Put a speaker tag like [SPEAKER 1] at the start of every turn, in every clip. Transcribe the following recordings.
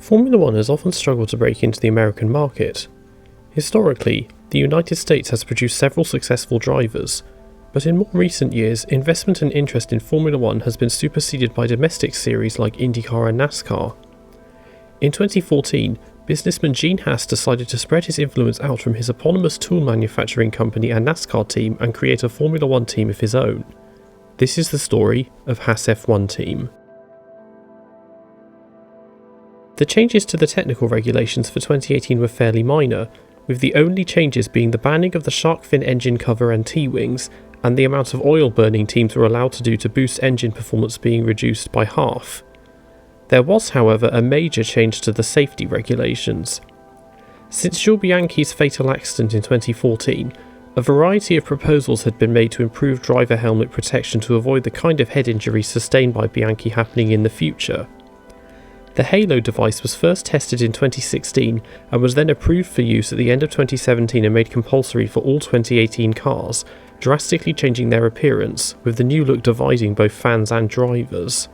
[SPEAKER 1] Formula One has often struggled to break into the American market. Historically, the United States has produced several successful drivers, but in more recent years, investment and interest in Formula One has been superseded by domestic series like IndyCar and NASCAR. In 2014, businessman Gene Haas decided to spread his influence out from his eponymous tool manufacturing company and NASCAR team and create a Formula One team of his own. This is the story of Haas F1 Team. The changes to the technical regulations for 2018 were fairly minor, with the only changes being the banning of the shark fin engine cover and T-wings, and the amount of oil burning teams were allowed to do to boost engine performance being reduced by half. There was, however, a major change to the safety regulations. Since Jules Bianchi's fatal accident in 2014, a variety of proposals had been made to improve driver helmet protection to avoid the kind of head injuries sustained by Bianchi happening in the future. The Halo device was first tested in 2016 and was then approved for use at the end of 2017 and made compulsory for all 2018 cars, drastically changing their appearance, with the new look dividing both fans and drivers.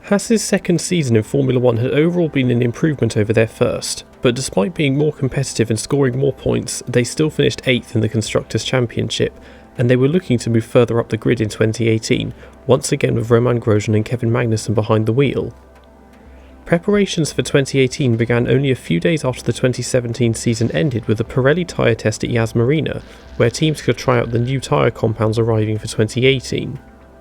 [SPEAKER 1] Haas's second season in Formula One had overall been an improvement over their first, but despite being more competitive and scoring more points, they still finished 8th in the Constructors' Championship, and they were looking to move further up the grid in 2018, once again with Romain Grosjean and Kevin Magnussen behind the wheel. Preparations for 2018 began only a few days after the 2017 season ended with a Pirelli tyre test at Yas Marina, where teams could try out the new tyre compounds arriving for 2018.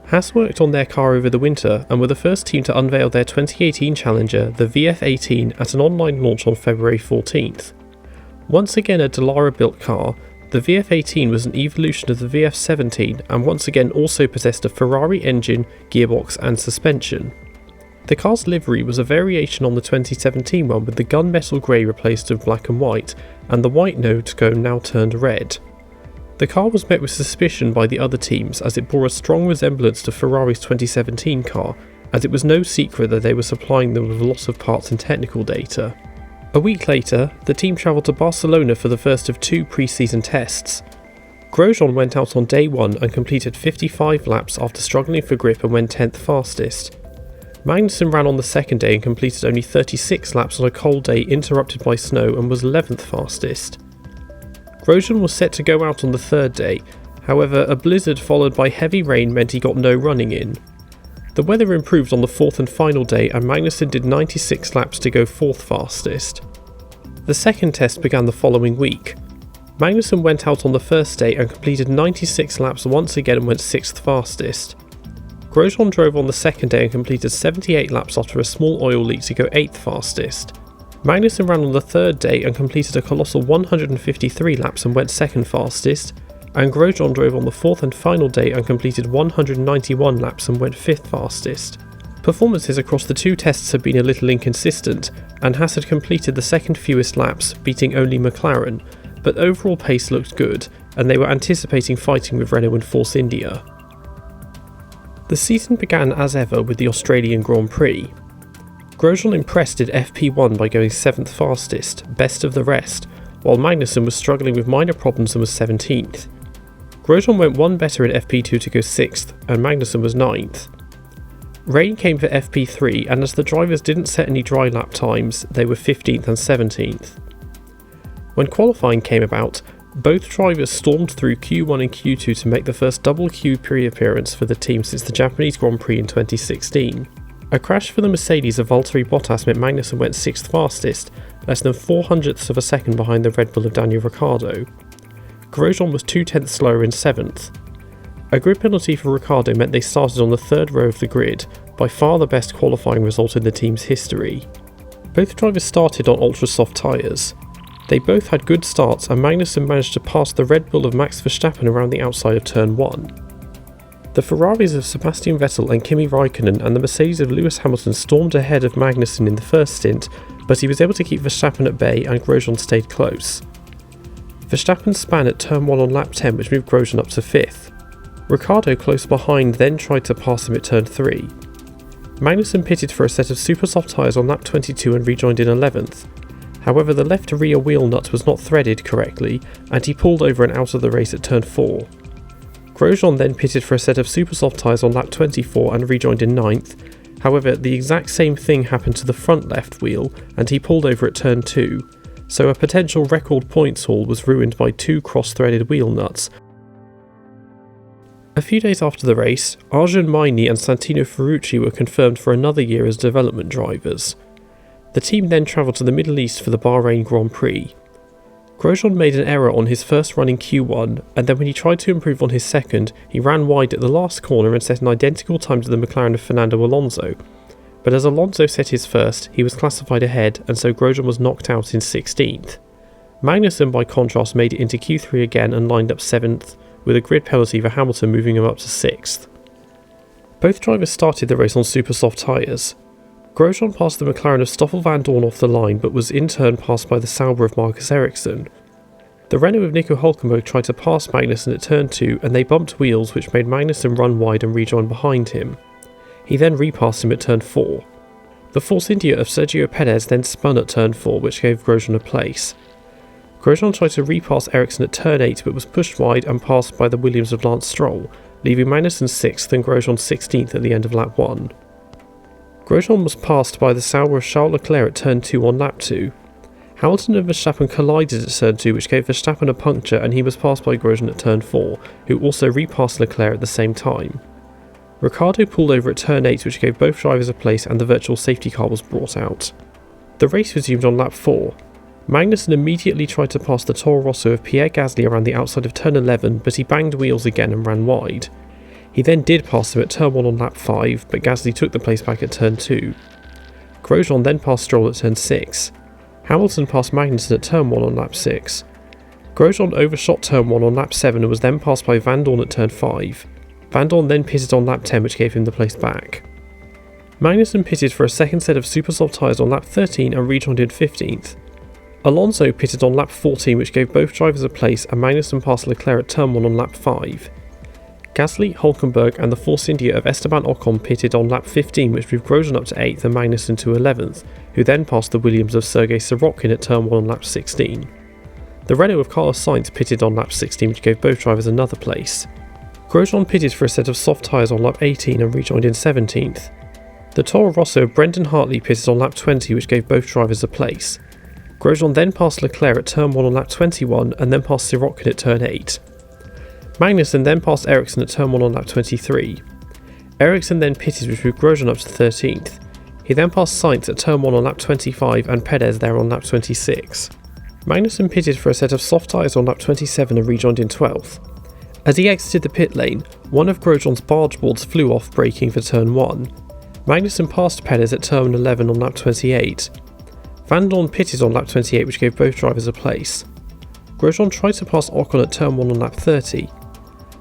[SPEAKER 1] Haas worked on their car over the winter and were the first team to unveil their 2018 challenger, the VF18, at an online launch on February 14th. Once again a Dallara-built car, the VF18 was an evolution of the VF17 and once again also possessed a Ferrari engine, gearbox and suspension. The car's livery was a variation on the 2017 one, with the gunmetal grey replaced with black and white, and the white nose cone now turned red. The car was met with suspicion by the other teams as it bore a strong resemblance to Ferrari's 2017 car, as it was no secret that they were supplying them with a lot of parts and technical data. A week later, the team travelled to Barcelona for the first of 2 pre-season tests. Grosjean went out on day 1 and completed 55 laps after struggling for grip and went 10th fastest. Magnussen ran on the second day and completed only 36 laps on a cold day interrupted by snow and was 11th fastest. Grosjean was set to go out on the third day, however a blizzard followed by heavy rain meant he got no running in. The weather improved on the fourth and final day and Magnussen did 96 laps to go 4th fastest. The second test began the following week. Magnussen went out on the first day and completed 96 laps once again and went 6th fastest. Grosjean drove on the second day and completed 78 laps after a small oil leak to go 8th fastest. Magnussen ran on the third day and completed a colossal 153 laps and went 2nd fastest, and Grosjean drove on the fourth and final day and completed 191 laps and went 5th fastest. Performances across the 2 tests had been a little inconsistent, and Haas had completed the second fewest laps, beating only McLaren, but overall pace looked good, and they were anticipating fighting with Renault and Force India. The season began as ever with the Australian Grand Prix. Grosjean impressed at FP1 by going 7th fastest, best of the rest, while Magnussen was struggling with minor problems and was 17th. Grosjean went 1 better in FP2 to go 6th, and Magnussen was 9th. Rain came for FP3, and as the drivers didn't set any dry lap times, they were 15th and 17th. When qualifying came about, both drivers stormed through Q1 and Q2 to make the first double Q pre-appearance for the team since the Japanese Grand Prix in 2016. A crash for the Mercedes of Valtteri Bottas meant Magnussen went 6th fastest, less than 0.04 of a second behind the Red Bull of Daniel Ricciardo. Grosjean was 0.2 slower in 7th. A grid penalty for Ricciardo meant they started on the 3rd row of the grid, by far the best qualifying result in the team's history. Both drivers started on ultra-soft tyres. They both had good starts and Magnussen managed to pass the Red Bull of Max Verstappen around the outside of turn 1. The Ferraris of Sebastian Vettel and Kimi Raikkonen and the Mercedes of Lewis Hamilton stormed ahead of Magnussen in the first stint, but he was able to keep Verstappen at bay and Grosjean stayed close. Verstappen span at turn 1 on lap 10, which moved Grosjean up to 5th. Ricciardo close behind then tried to pass him at turn 3. Magnussen pitted for a set of super soft tyres on lap 22 and rejoined in 11th. However, the left rear wheel nut was not threaded correctly and he pulled over and out of the race at turn 4. Grosjean then pitted for a set of super soft tyres on lap 24 and rejoined in 9th, However, the exact same thing happened to the front left wheel and he pulled over at turn 2, so a potential record points haul was ruined by 2 cross-threaded wheel nuts. A few days after the race, Arjun Maini and Santino Ferrucci were confirmed for another year as development drivers. The team then travelled to the Middle East for the Bahrain Grand Prix. Grosjean made an error on his first run in Q1, and then when he tried to improve on his second, he ran wide at the last corner and set an identical time to the McLaren of Fernando Alonso. But as Alonso set his first, he was classified ahead, and so Grosjean was knocked out in 16th. Magnussen, by contrast, made it into Q3 again and lined up 7th, with a grid penalty for Hamilton moving him up to 6th. Both drivers started the race on super soft tyres. Grosjean passed the McLaren of Stoffel Vandoorne off the line, but was in turn passed by the Sauber of Marcus Ericsson. The Renault of Nico Hülkenberg tried to pass Magnussen at turn 2 and they bumped wheels, which made Magnussen run wide and rejoin behind him. He then repassed him at turn 4. The Force India of Sergio Perez then spun at turn 4, which gave Grosjean a place. Grosjean tried to repass Ericsson at turn 8 but was pushed wide and passed by the Williams of Lance Stroll, leaving Magnussen 6th and Grosjean 16th at the end of lap 1. Grosjean was passed by the Sauber of Charles Leclerc at turn 2 on lap 2. Hamilton and Verstappen collided at turn 2, which gave Verstappen a puncture, and he was passed by Grosjean at turn 4, who also repassed Leclerc at the same time. Ricciardo pulled over at turn 8, which gave both drivers a place, and the virtual safety car was brought out. The race resumed on lap 4. Magnussen immediately tried to pass the Toro Rosso of Pierre Gasly around the outside of turn 11, but he banged wheels again and ran wide. He then did pass him at turn 1 on lap 5, but Gasly took the place back at turn 2. Grosjean then passed Stroll at turn 6. Hamilton passed Magnussen at turn 1 on lap 6. Grosjean overshot turn 1 on lap 7 and was then passed by Vandoorne at turn 5. Vandoorne then pitted on lap 10, which gave him the place back. Magnussen pitted for a second set of super soft tyres on lap 13 and rejoined in 15th. Alonso pitted on lap 14, which gave both drivers a place, and Magnussen passed Leclerc at turn 1 on lap 5. Gasly, Hülkenberg and the Force India of Esteban Ocon pitted on lap 15, which moved Grosjean up to 8th and Magnussen to 11th, who then passed the Williams of Sergei Sorokin at turn 1 on lap 16. The Renault of Carlos Sainz pitted on lap 16, which gave both drivers another place. Grosjean pitted for a set of soft tyres on lap 18 and rejoined in 17th. The Toro Rosso of Brendan Hartley pitted on lap 20, which gave both drivers a place. Grosjean then passed Leclerc at turn 1 on lap 21 and then passed Sorokin at turn 8. Magnussen then passed Ericsson at turn 1 on lap 23. Ericsson then pitted, which moved Grosjean up to 13th. He then passed Sainz at turn 1 on lap 25 and Perez there on lap 26. Magnussen pitted for a set of soft tyres on lap 27 and rejoined in 12th. As he exited the pit lane, one of Grosjean's barge boards flew off, braking for turn 1. Magnussen passed Perez at turn 11 on lap 28. Vandoorne pitted on lap 28, which gave both drivers a place. Grosjean tried to pass Ocon at turn 1 on lap 30.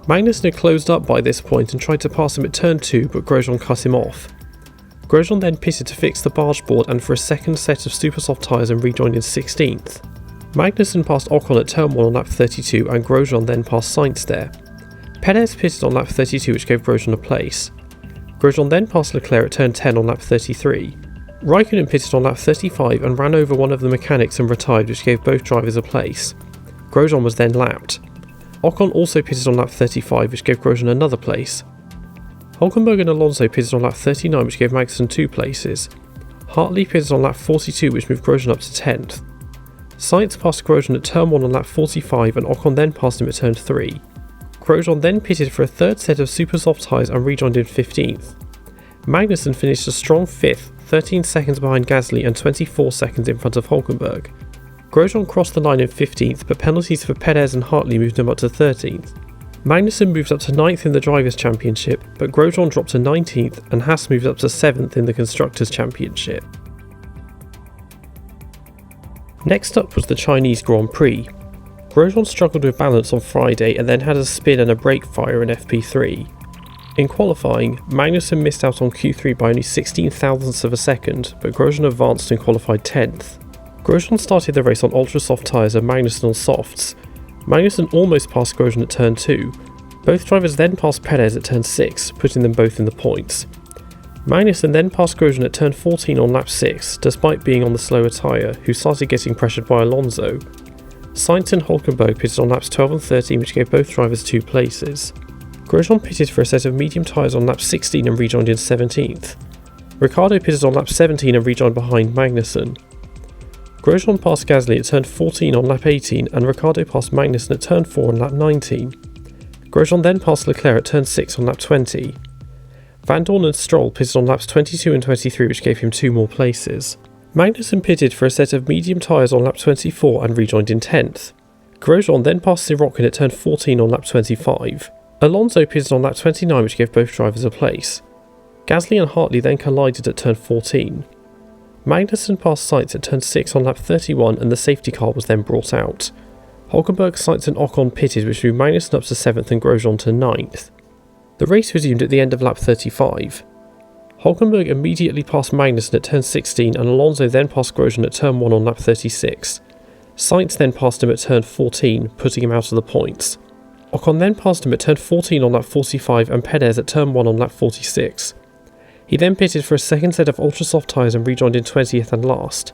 [SPEAKER 1] Magnussen had closed up by this point and tried to pass him at turn 2, but Grosjean cut him off. Grosjean then pitted to fix the barge board and for a second set of super soft tyres and rejoined in 16th. Magnussen passed Ocon at turn 1 on lap 32 and Grosjean then passed Sainz there. Perez pitted on lap 32, which gave Grosjean a place. Grosjean then passed Leclerc at turn 10 on lap 33. Raikkonen pitted on lap 35 and ran over one of the mechanics and retired, which gave both drivers a place. Grosjean was then lapped. Ocon also pitted on lap 35, which gave Grosjean another place. Hülkenberg and Alonso pitted on lap 39, which gave Magnussen 2 places. Hartley pitted on lap 42, which moved Grosjean up to 10th. Sainz passed Grosjean at turn 1 on lap 45 and Ocon then passed him at turn 3. Grosjean then pitted for a third set of super soft tyres and rejoined in 15th. Magnussen finished a strong 5th, 13 seconds behind Gasly and 24 seconds in front of Hülkenberg. Grosjean crossed the line in 15th, but penalties for Perez and Hartley moved him up to 13th. Magnussen moved up to 9th in the Drivers' Championship, but Grosjean dropped to 19th and Haas moved up to 7th in the Constructors' Championship. Next up was the Chinese Grand Prix. Grosjean struggled with balance on Friday and then had a spin and a brake fire in FP3. In qualifying, Magnussen missed out on Q3 by only 16 thousandths of a second, but Grosjean advanced and qualified 10th. Grosjean started the race on ultra soft tyres and Magnussen on softs. Magnussen almost passed Grosjean at turn 2. Both drivers then passed Perez at turn 6, putting them both in the points. Magnussen then passed Grosjean at turn 14 on lap 6, despite being on the slower tyre, who started getting pressured by Alonso. Sainz and Hülkenberg pitted on laps 12 and 13, which gave both drivers 2 places. Grosjean pitted for a set of medium tyres on lap 16 and rejoined in 17th. Ricciardo pitted on lap 17 and rejoined behind Magnussen. Grosjean passed Gasly at turn 14 on lap 18 and Ricciardo passed Magnussen at turn 4 on lap 19. Grosjean then passed Leclerc at turn 6 on lap 20. Van Dorn and Stroll pitted on laps 22 and 23, which gave him 2 more places. Magnussen pitted for a set of medium tyres on lap 24 and rejoined in 10th. Grosjean then passed Sirotkin at turn 14 on lap 25. Alonso pitted on lap 29, which gave both drivers a place. Gasly and Hartley then collided at turn 14. Magnussen passed Sainz at turn 6 on lap 31 and the safety car was then brought out. Hülkenberg, Sainz and Ocon pitted, which moved Magnussen up to 7th and Grosjean to 9th. The race resumed at the end of lap 35. Hülkenberg immediately passed Magnussen at turn 16 and Alonso then passed Grosjean at turn 1 on lap 36. Sainz then passed him at turn 14, putting him out of the points. Ocon then passed him at turn 14 on lap 45 and Perez at turn 1 on lap 46. He then pitted for a second set of ultra-soft tyres and rejoined in 20th and last.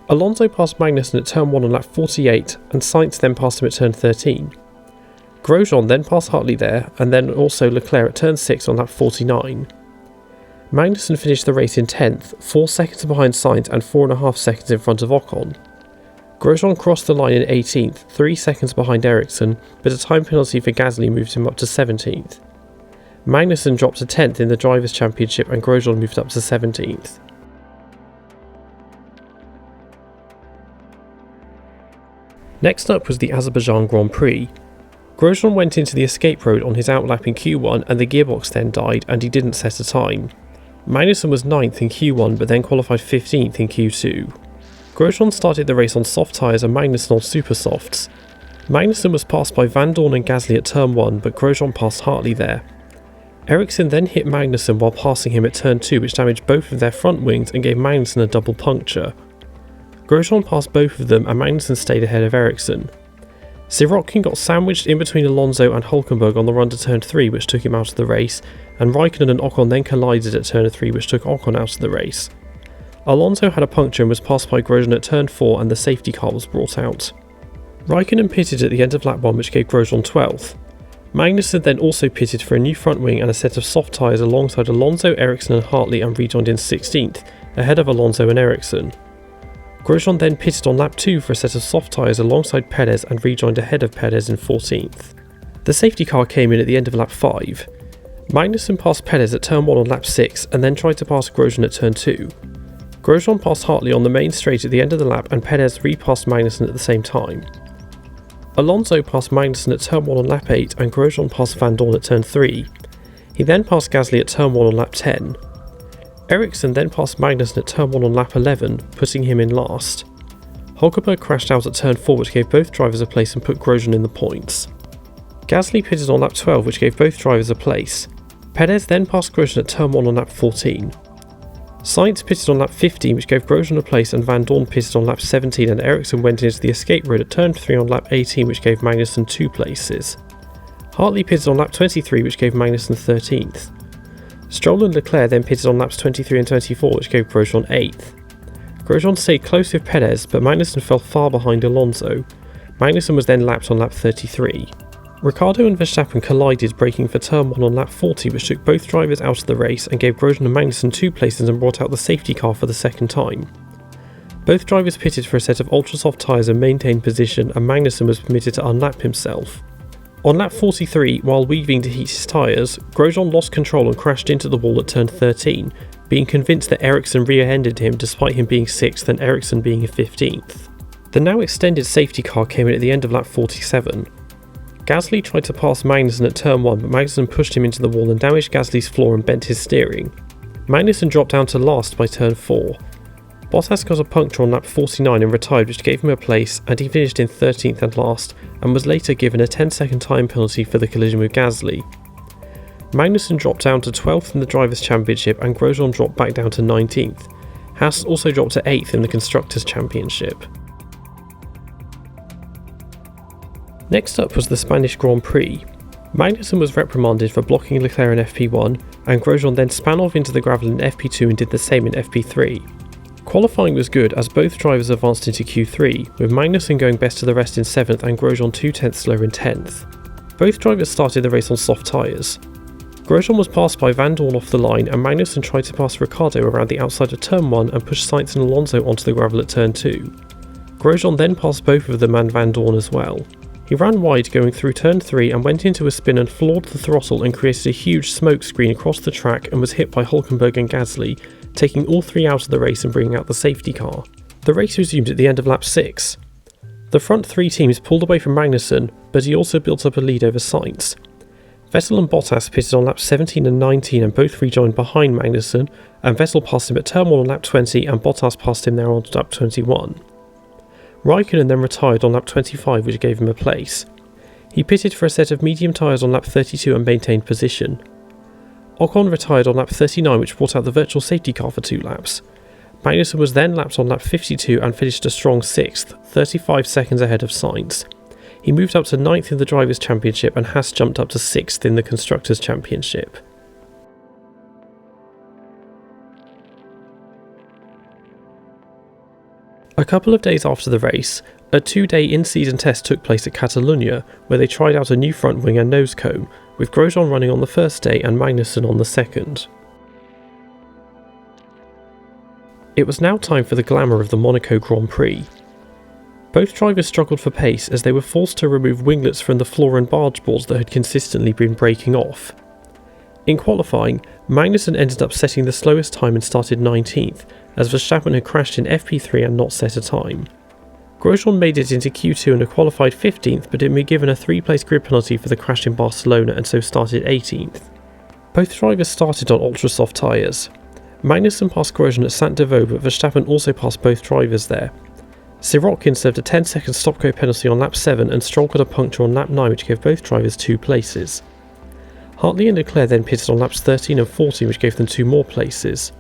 [SPEAKER 1] Alonso passed Magnussen at turn 1 on lap 48 and Sainz then passed him at turn 13. Grosjean then passed Hartley there and then also Leclerc at turn 6 on lap 49. Magnussen finished the race in 10th, 4 seconds behind Sainz and 4.5 seconds in front of Ocon. Grosjean crossed the line in 18th, 3 seconds behind Ericsson, but a time penalty for Gasly moved him up to 17th. Magnussen dropped to 10th in the Drivers' Championship and Grosjean moved up to 17th. Next up was the Azerbaijan Grand Prix. Grosjean went into the escape road on his outlap in Q1 and the gearbox then died and he didn't set a time. Magnussen was 9th in Q1 but then qualified 15th in Q2. Grosjean started the race on soft tyres and Magnussen on super softs. Magnussen was passed by Van Dorn and Gasly at turn 1 but Grosjean passed Hartley there. Ericsson then hit Magnussen while passing him at turn 2, which damaged both of their front wings and gave Magnussen a double puncture. Grosjean passed both of them and Magnussen stayed ahead of Ericsson. Sirotkin got sandwiched in between Alonso and Hülkenberg on the run to turn 3, which took him out of the race, and Raikkonen and Ocon then collided at turn 3, which took Ocon out of the race. Alonso had a puncture and was passed by Grosjean at turn 4 and the safety car was brought out. Raikkonen pitted at the end of lap 1, which gave Grosjean 12th. Magnussen then also pitted for a new front wing and a set of soft tyres alongside Alonso, Ericsson and Hartley and rejoined in 16th, ahead of Alonso and Ericsson. Grosjean then pitted on lap 2 for a set of soft tyres alongside Perez and rejoined ahead of Perez in 14th. The safety car came in at the end of lap 5. Magnussen passed Perez at turn 1 on lap 6 and then tried to pass Grosjean at turn 2. Grosjean passed Hartley on the main straight at the end of the lap and Perez repassed Magnussen at the same time. Alonso passed Magnussen at turn 1 on lap 8 and Grosjean passed Van Dorn at turn 3. He then passed Gasly at turn 1 on lap 10. Ericsson then passed Magnussen at turn 1 on lap 11, putting him in last. Hülkenberg crashed out at turn 4, which gave both drivers a place and put Grosjean in the points. Gasly pitted on lap 12, which gave both drivers a place. Perez then passed Grosjean at turn 1 on lap 14. Sainz pitted on lap 15, which gave Grosjean a place, and Van Dorn pitted on lap 17 and Ericsson went into the escape road at turn 3 on lap 18, which gave Magnussen 2 places. Hartley pitted on lap 23, which gave Magnussen 13th. Stroll and Leclerc then pitted on laps 23 and 24, which gave Grosjean 8th. Grosjean stayed close with Perez, but Magnussen fell far behind Alonso. Magnussen was then lapped on lap 33. Ricciardo and Verstappen collided, braking for turn 1 on lap 40, which took both drivers out of the race and gave Grosjean and Magnussen 2 places and brought out the safety car for the second time. Both drivers pitted for a set of ultra-soft tyres and maintained position, and Magnussen was permitted to unlap himself. On lap 43, while weaving to heat his tyres, Grosjean lost control and crashed into the wall at turn 13, being convinced that Ericsson rear-ended him despite him being 6th and Ericsson being 15th. The now extended safety car came in at the end of lap 47. Gasly tried to pass Magnussen at turn 1, but Magnussen pushed him into the wall and damaged Gasly's floor and bent his steering. Magnussen dropped down to last by turn 4. Bottas got a puncture on lap 49 and retired, which gave him a place, and he finished in 13th and last, and was later given a 10-second time penalty for the collision with Gasly. Magnussen dropped down to 12th in the Drivers' Championship and Grosjean dropped back down to 19th. Haas also dropped to 8th in the Constructors' Championship. Next up was the Spanish Grand Prix. Magnussen was reprimanded for blocking Leclerc in FP1, and Grosjean then span off into the gravel in FP2 and did the same in FP3. Qualifying was good as both drivers advanced into Q3, with Magnussen going best of the rest in 7th and Grosjean 2/10 slower in 10th. Both drivers started the race on soft tyres. Grosjean was passed by Van Dorn off the line, and Magnussen tried to pass Ricciardo around the outside of turn 1 and push Sainz and Alonso onto the gravel at turn 2. Grosjean then passed both of them and Van Dorn as well. He ran wide going through turn 3 and went into a spin and floored the throttle and created a huge smoke screen across the track and was hit by Hülkenberg and Gasly, taking all 3 out of the race and bringing out the safety car. The race resumed at the end of lap 6. The front 3 teams pulled away from Magnussen, but he also built up a lead over Sainz. Vettel and Bottas pitted on laps 17 and 19 and both rejoined behind Magnussen, and Vettel passed him at turn 1 on lap 20 and Bottas passed him there on lap 21. Raikkonen then retired on lap 25, which gave him a place. He pitted for a set of medium tyres on lap 32 and maintained position. Ocon retired on lap 39, which brought out the virtual safety car for 2 laps. Magnussen was then lapped on lap 52 and finished a strong 6th, 35 seconds ahead of Sainz. He moved up to 9th in the Drivers' Championship and Haas jumped up to 6th in the Constructors' Championship. A couple of days after the race, a 2-day in-season test took place at Catalonia, where they tried out a new front wing and nose cone, with Grosjean running on the first day and Magnussen on the second. It was now time for the glamour of the Monaco Grand Prix. Both drivers struggled for pace as they were forced to remove winglets from the floor and barge boards that had consistently been breaking off. In qualifying, Magnussen ended up setting the slowest time and started 19th, as Verstappen had crashed in FP3 and not set a time. Grosjean made it into Q2 and had qualified 15th, but had been given a 3-place grid penalty for the crash in Barcelona and so started 18th. Both drivers started on ultra-soft tyres. Magnussen passed Grosjean at Saint-Devoux, but Verstappen also passed both drivers there. Sirotkin served a 10-second stop-go penalty on lap 7 and Stroll got a puncture on lap 9, which gave both drivers 2 places. Hartley and Leclerc then pitted on laps 13 and 14, which gave them 2 more places.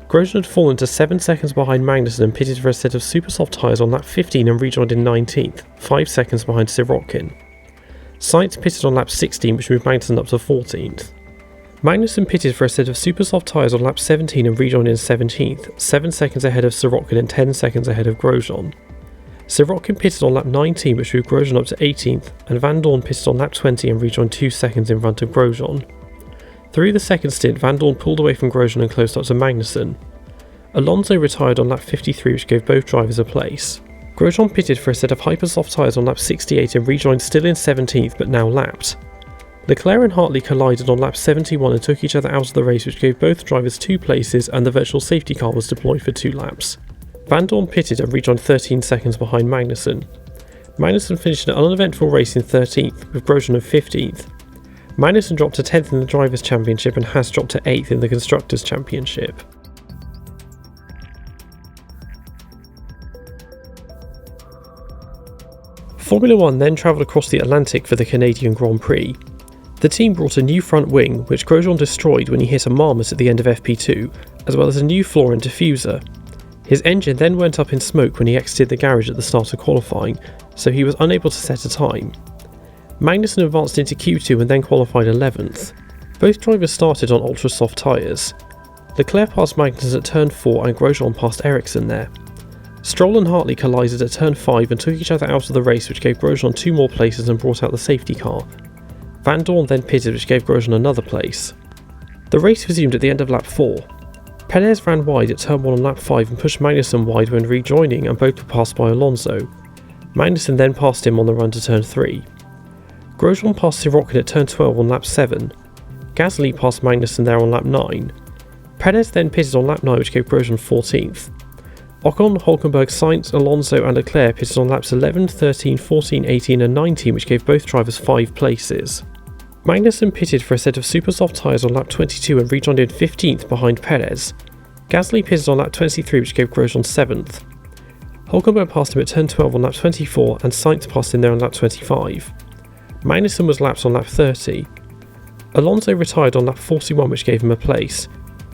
[SPEAKER 1] Grosjean had fallen to 7 seconds behind Magnussen and pitted for a set of super soft tyres on lap 15 and rejoined in 19th, 5 seconds behind Sirotkin. Sainz pitted on lap 16, which moved Magnussen up to 14th. Magnussen pitted for a set of super soft tyres on lap 17 and rejoined in 17th, 7 seconds ahead of Sirotkin and 10 seconds ahead of Grosjean. Sirotkin pitted on lap 19, which moved Grosjean up to 18th, and Van Dorn pitted on lap 20 and rejoined 2 seconds in front of Grosjean. Through the second stint, Van Dorn pulled away from Grosjean and closed up to Magnussen. Alonso retired on lap 53, which gave both drivers a place. Grosjean pitted for a set of hyper soft tyres on lap 68 and rejoined still in 17th but now lapped. Leclerc and Hartley collided on lap 71 and took each other out of the race, which gave both drivers 2 places and the virtual safety car was deployed for 2 laps. Van Dorn pitted and rejoined 13 seconds behind Magnussen. Magnussen finished an uneventful race in 13th, with Grosjean of 15th. Magnussen dropped to 10th in the Drivers' Championship and Haas dropped to 8th in the Constructors' Championship. Formula 1 then travelled across the Atlantic for the Canadian Grand Prix. The team brought a new front wing, which Grosjean destroyed when he hit a marmot at the end of FP2, as well as a new floor and diffuser. His engine then went up in smoke when he exited the garage at the start of qualifying, so he was unable to set a time. Magnussen advanced into Q2 and then qualified 11th. Both drivers started on ultra-soft tyres. Leclerc passed Magnussen at turn 4 and Grosjean passed Ericsson there. Stroll and Hartley collided at turn 5 and took each other out of the race, which gave Grosjean 2 more places and brought out the safety car. Van Dorn then pitted, which gave Grosjean another place. The race resumed at the end of lap 4. Perez ran wide at turn 1 on lap 5 and pushed Magnussen wide when rejoining, and both were passed by Alonso. Magnussen then passed him on the run to turn 3. Grosjean passed Sirotkin at turn 12 on lap 7. Gasly passed Magnussen there on lap 9. Perez then pitted on lap 9, which gave Grosjean 14th. Ocon, Hülkenberg, Sainz, Alonso and Leclerc pitted on laps 11, 13, 14, 18 and 19, which gave both drivers 5 places. Magnussen pitted for a set of super soft tyres on lap 22 and rejoined in 15th behind Perez. Gasly pitted on lap 23, which gave Grosjean 7th. Hülkenberg passed him at turn 12 on lap 24 and Sainz passed him there on lap 25. Magnussen was lapped on lap 30. Alonso retired on lap 41, which gave him a place.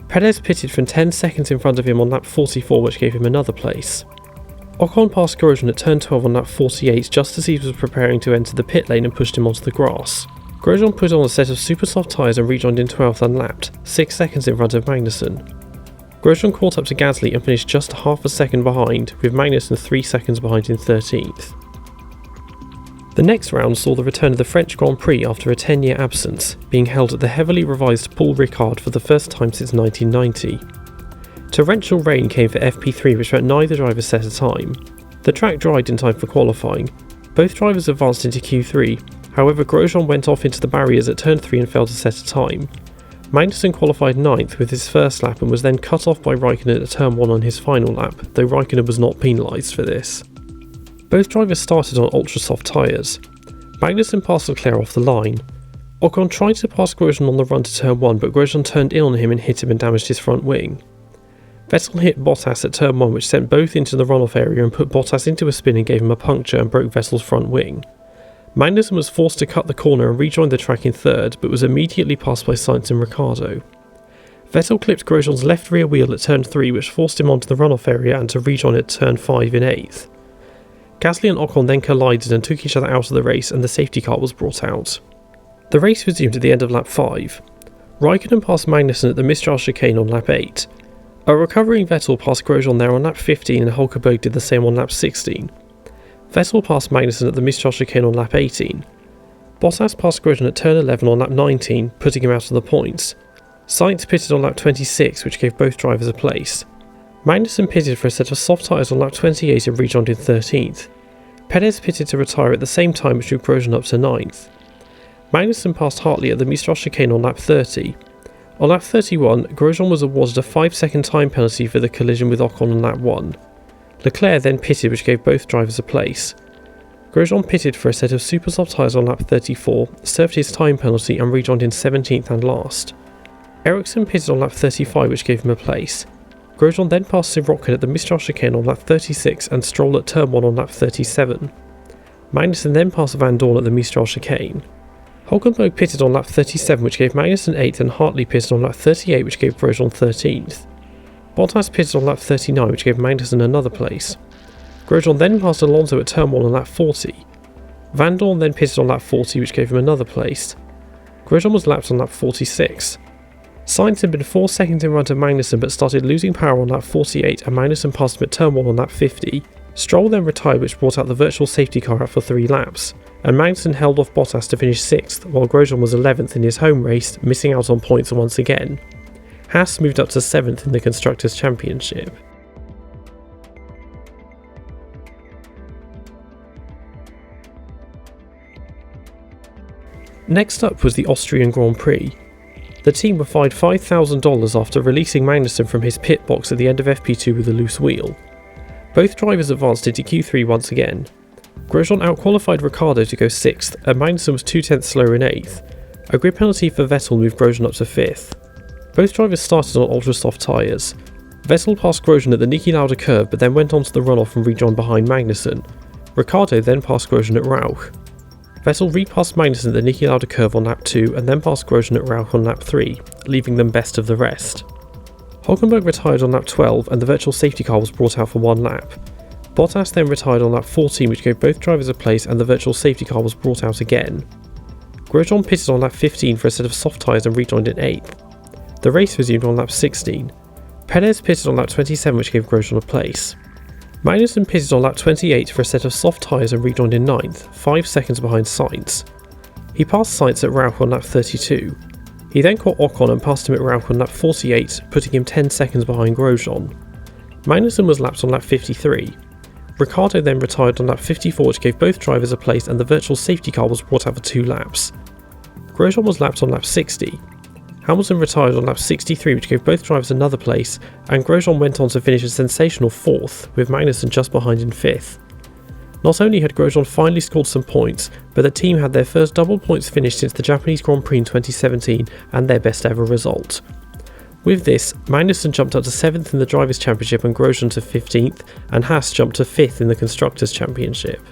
[SPEAKER 1] Perez pitted from 10 seconds in front of him on lap 44, which gave him another place. Ocon passed Grosjean at turn 12 on lap 48 just as he was preparing to enter the pit lane and pushed him onto the grass. Grosjean put on a set of super soft tyres and rejoined in 12th unlapped, 6 seconds in front of Magnussen. Grosjean caught up to Gasly and finished just half a second behind, with Magnussen 3 seconds behind in 13th. The next round saw the return of the French Grand Prix after a 10-year absence, being held at the heavily revised Paul Ricard for the first time since 1990. Torrential rain came for FP3, which meant neither driver set a time. The track dried in time for qualifying. Both drivers advanced into Q3, however Grosjean went off into the barriers at turn 3 and failed to set a time. Magnussen qualified 9th with his first lap and was then cut off by Raikkonen at turn 1 on his final lap, though Raikkonen was not penalised for this. Both drivers started on ultra-soft tyres. Magnussen passed Leclerc off the line. Ocon tried to pass Grosjean on the run to turn 1, but Grosjean turned in on him and hit him and damaged his front wing. Vettel hit Bottas at turn 1, which sent both into the runoff area and put Bottas into a spin and gave him a puncture and broke Vettel's front wing. Magnussen was forced to cut the corner and rejoined the track in 3rd, but was immediately passed by Sainz and Ricciardo. Vettel clipped Grosjean's left rear wheel at turn 3, which forced him onto the runoff area and to rejoin at turn 5 in 8th. Gasly and Ocon then collided and took each other out of the race, and the safety car was brought out. The race resumed at the end of lap 5. Raikkonen passed Magnussen at the Mistral chicane on lap 8. A recovering Vettel passed Grosjean there on lap 15, and Hulkenberg did the same on lap 16. Vettel passed Magnussen at the Mistral chicane on lap 18. Bottas passed Grosjean at turn 11 on lap 19, putting him out of the points. Sainz pitted on lap 26, which gave both drivers a place. Magnussen pitted for a set of soft tyres on lap 28 and rejoined in 13th. Perez pitted to retire at the same time, which moved Grosjean up to 9th. Magnussen passed Hartley at the Mistral chicane on lap 30. On lap 31, Grosjean was awarded a 5-second time penalty for the collision with Ocon on lap 1. Leclerc then pitted, which gave both drivers a place. Grosjean pitted for a set of super soft tyres on lap 34, served his time penalty and rejoined in 17th and last. Ericsson pitted on lap 35, which gave him a place. Grosjean then passed Sirotkin at the Mistral chicane on lap 36 and Stroll at turn 1 on lap 37. Magnussen then passed Van Dorn at the Mistral chicane. Hulkenberg pitted on lap 37, which gave Magnussen 8th, and Hartley pitted on lap 38, which gave Grosjean 13th. Bottas pitted on lap 39, which gave Magnussen another place. Grosjean then passed Alonso at turn 1 on lap 40. Van Dorn then pitted on lap 40, which gave him another place. Grosjean was lapped on lap 46. Sainz had been 4 seconds in front of Magnussen but started losing power on lap 48, and Magnussen passed him at turn 1 on lap 50. Stroll then retired, which brought out the virtual safety car out for 3 laps, and Magnussen held off Bottas to finish 6th, while Grosjean was 11th in his home race, missing out on points once again. Haas moved up to 7th in the Constructors' Championship. Next up was the Austrian Grand Prix. The team were fined $5,000 after releasing Magnussen from his pit box at the end of FP2 with a loose wheel. Both drivers advanced into Q3 once again. Grosjean outqualified Ricciardo to go 6th, and Magnussen was 2/10 slower in 8th. A grid penalty for Vettel moved Grosjean up to 5th. Both drivers started on ultra-soft tyres. Vettel passed Grosjean at the Niki Lauda curve but then went onto the runoff and rejoined behind Magnussen. Ricciardo then passed Grosjean at Rauch. Vettel repassed Magnussen at the Niki Lauda curve on lap 2 and then passed Grosjean at Rauch on lap 3, leaving them best of the rest. Hulkenberg retired on lap 12 and the virtual safety car was brought out for 1 lap. Bottas then retired on lap 14, which gave both drivers a place, and the virtual safety car was brought out again. Grosjean pitted on lap 15 for a set of soft tyres and rejoined in 8th. The race resumed on lap 16. Perez pitted on lap 27, which gave Grosjean a place. Magnussen pitted on lap 28 for a set of soft tyres and rejoined in 9th, 5 seconds behind Sainz. He passed Sainz at Rauch on lap 32. He then caught Ocon and passed him at Rauch on lap 48, putting him 10 seconds behind Grosjean. Magnussen was lapped on lap 53. Ricciardo then retired on lap 54, which gave both drivers a place, and the virtual safety car was brought out for 2 laps. Grosjean was lapped on lap 60. Hamilton retired on lap 63, which gave both drivers another place, and Grosjean went on to finish a sensational 4th, with Magnussen just behind in 5th. Not only had Grosjean finally scored some points, but the team had their first double points finish since the Japanese Grand Prix in 2017 and their best ever result. With this, Magnussen jumped up to 7th in the Drivers' Championship and Grosjean to 15th, and Haas jumped to 5th in the Constructors' Championship.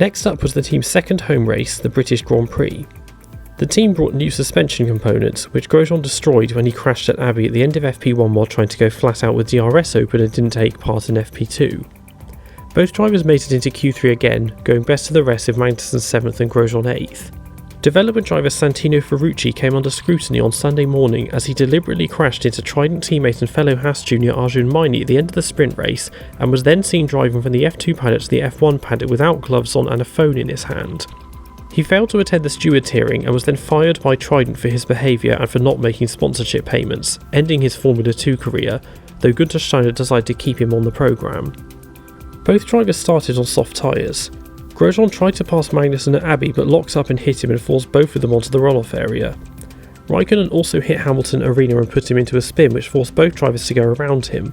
[SPEAKER 1] Next up was the team's second home race, the British Grand Prix. The team brought new suspension components, which Grosjean destroyed when he crashed at Abbey at the end of FP1 while trying to go flat out with DRS open and didn't take part in FP2. Both drivers made it into Q3 again, going best of the rest with Magnussen 7th and Grosjean 8th. Development driver Santino Ferrucci came under scrutiny on Sunday morning as he deliberately crashed into Trident teammate and fellow Haas junior Arjun Maini at the end of the sprint race and was then seen driving from the F2 paddock to the F1 paddock without gloves on and a phone in his hand. He failed to attend the stewards hearing and was then fired by Trident for his behaviour and for not making sponsorship payments, ending his Formula 2 career, though Gunther Steiner decided to keep him on the programme. Both drivers started on soft tyres. Grosjean tried to pass Magnussen at Abbey but locked up and hit him and forced both of them onto the runoff area. Raikkonen also hit Hamilton at Arena and put him into a spin which forced both drivers to go around him.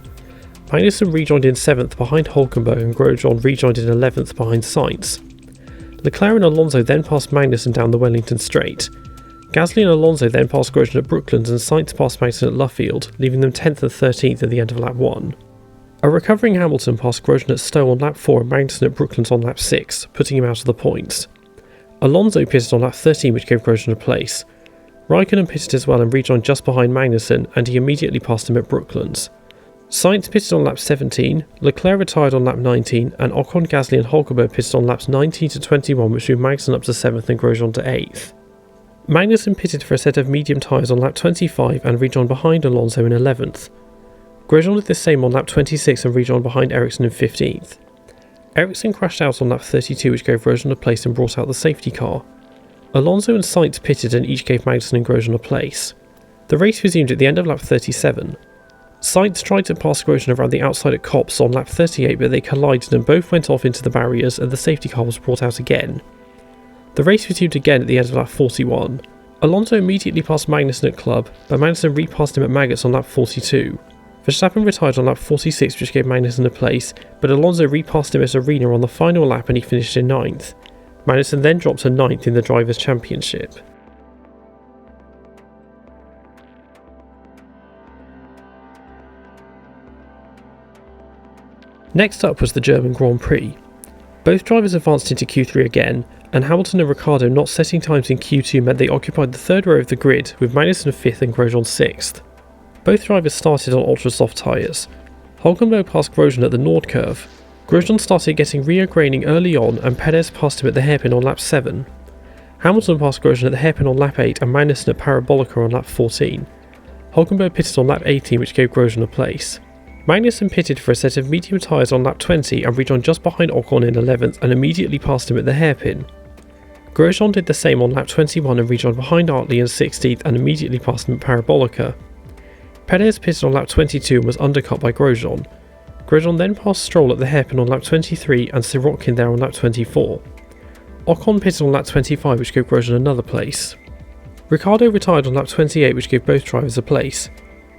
[SPEAKER 1] Magnussen rejoined in 7th behind Hülkenberg and Grosjean rejoined in 11th behind Sainz. Leclerc and Alonso then passed Magnussen down the Wellington Straight. Gasly and Alonso then passed Grosjean at Brooklands and Sainz passed Magnussen at Luffield, leaving them 10th and 13th at the end of lap 1. A recovering Hamilton passed Grosjean at Stowe on lap 4 and Magnussen at Brooklands on lap 6, putting him out of the points. Alonso pitted on lap 13 which gave Grosjean a place. Raikkonen pitted as well and rejoined just behind Magnussen and he immediately passed him at Brooklands. Sainz pitted on lap 17, Leclerc retired on lap 19 and Ocon, Gasly and Hülkenberg pitted on laps 19 to 21 which moved Magnussen up to 7th and Grosjean to 8th. Magnussen pitted for a set of medium tyres on lap 25 and rejoined behind Alonso in 11th. Grosjean did the same on lap 26 and rejoined behind Ericsson in 15th. Ericsson crashed out on lap 32 which gave Grosjean a place and brought out the safety car. Alonso and Sainz pitted and each gave Magnussen and Grosjean a place. The race resumed at the end of lap 37. Sainz tried to pass Grosjean around the outside at Copse on lap 38 but they collided and both went off into the barriers and the safety car was brought out again. The race resumed again at the end of lap 41. Alonso immediately passed Magnussen at Club, but Magnussen repassed him at Maggots on lap 42. Verstappen retired on lap 46 which gave Magnussen a place, but Alonso repassed him at Arena on the final lap and he finished in 9th. Magnussen then dropped to 9th in the Drivers' Championship. Next up was the German Grand Prix. Both drivers advanced into Q3 again, and Hamilton and Ricciardo not setting times in Q2 meant they occupied the third row of the grid, with Magnussen 5th and Grosjean 6th. Both drivers started on ultra-soft tyres. Hülkenberg passed Grosjean at the Nord curve. Grosjean started getting rear graining early on and Perez passed him at the hairpin on lap 7. Hamilton passed Grosjean at the hairpin on lap 8 and Magnussen at Parabolica on lap 14. Hülkenberg pitted on lap 18 which gave Grosjean a place. Magnussen pitted for a set of medium tyres on lap 20 and rejoined just behind Ocon in 11th and immediately passed him at the hairpin. Grosjean did the same on lap 21 and rejoined behind Hartley in 16th and immediately passed him at Parabolica. Perez pitted on lap 22 and was undercut by Grosjean. Grosjean then passed Stroll at the hairpin on lap 23 and Sirotkin there on lap 24. Ocon pitted on lap 25 which gave Grosjean another place. Ricciardo retired on lap 28 which gave both drivers a place.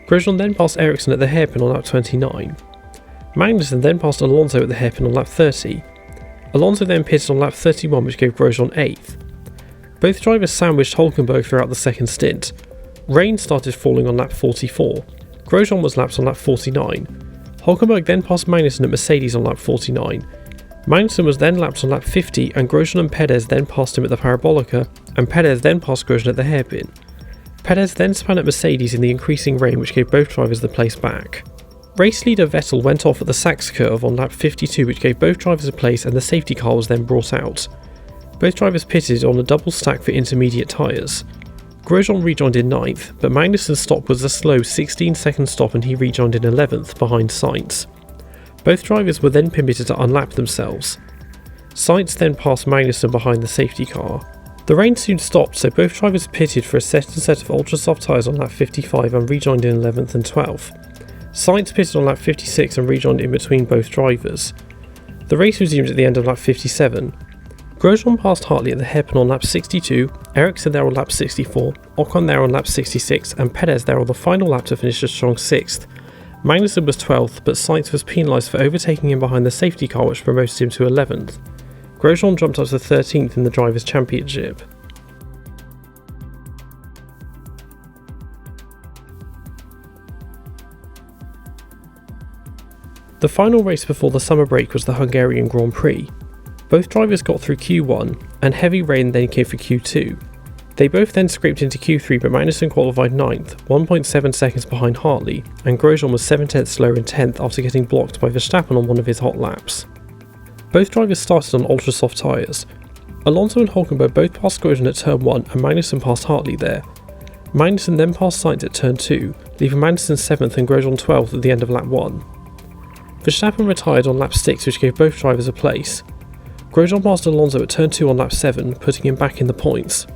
[SPEAKER 1] Grosjean then passed Ericsson at the hairpin on lap 29. Magnussen then passed Alonso at the hairpin on lap 30. Alonso then pitted on lap 31 which gave Grosjean 8th. Both drivers sandwiched Hülkenberg throughout the second stint. Rain started falling on lap 44. Grosjean was lapped on lap 49. Hülkenberg then passed Magnussen at Mercedes on lap 49. Magnussen was then lapped on lap 50 and Grosjean and Perez then passed him at the Parabolica and Perez then passed Grosjean at the hairpin. Perez then spun at Mercedes in the increasing rain which gave both drivers the place back. Race leader Vettel went off at the Sachs curve on lap 52 which gave both drivers a place and the safety car was then brought out. Both drivers pitted on a double stack for intermediate tyres. Grosjean rejoined in 9th, but Magnussen's stop was a slow 16-second stop and he rejoined in 11th behind Sainz. Both drivers were then permitted to unlap themselves. Sainz then passed Magnussen behind the safety car. The rain soon stopped so both drivers pitted for a second set of ultra-soft tyres on lap 55 and rejoined in 11th and 12th. Sainz pitted on lap 56 and rejoined in between both drivers. The race resumed at the end of lap 57. Grosjean passed Hartley at the hairpin on lap 62, Ericsson there on lap 64, Ocon there on lap 66 and Perez there on the final lap to finish a strong 6th. Magnussen was 12th but Sainz was penalised for overtaking him behind the safety car which promoted him to 11th. Grosjean jumped up to 13th in the Drivers' Championship. The final race before the summer break was the Hungarian Grand Prix. Both drivers got through Q1 and heavy rain then came for Q2. They both then scraped into Q3 but Magnussen qualified 9th, 1.7 seconds behind Hartley, and Grosjean was 7/10 slower in 10th after getting blocked by Verstappen on one of his hot laps. Both drivers started on ultra-soft tyres. Alonso and Hülkenberg both passed Grosjean at turn 1 and Magnussen passed Hartley there. Magnussen then passed Sainz at turn 2, leaving Magnussen 7th and Grosjean 12th at the end of lap 1. Verstappen retired on lap 6, which gave both drivers a place. Grosjean passed Alonso at turn 2 on lap 7, putting him back in the points.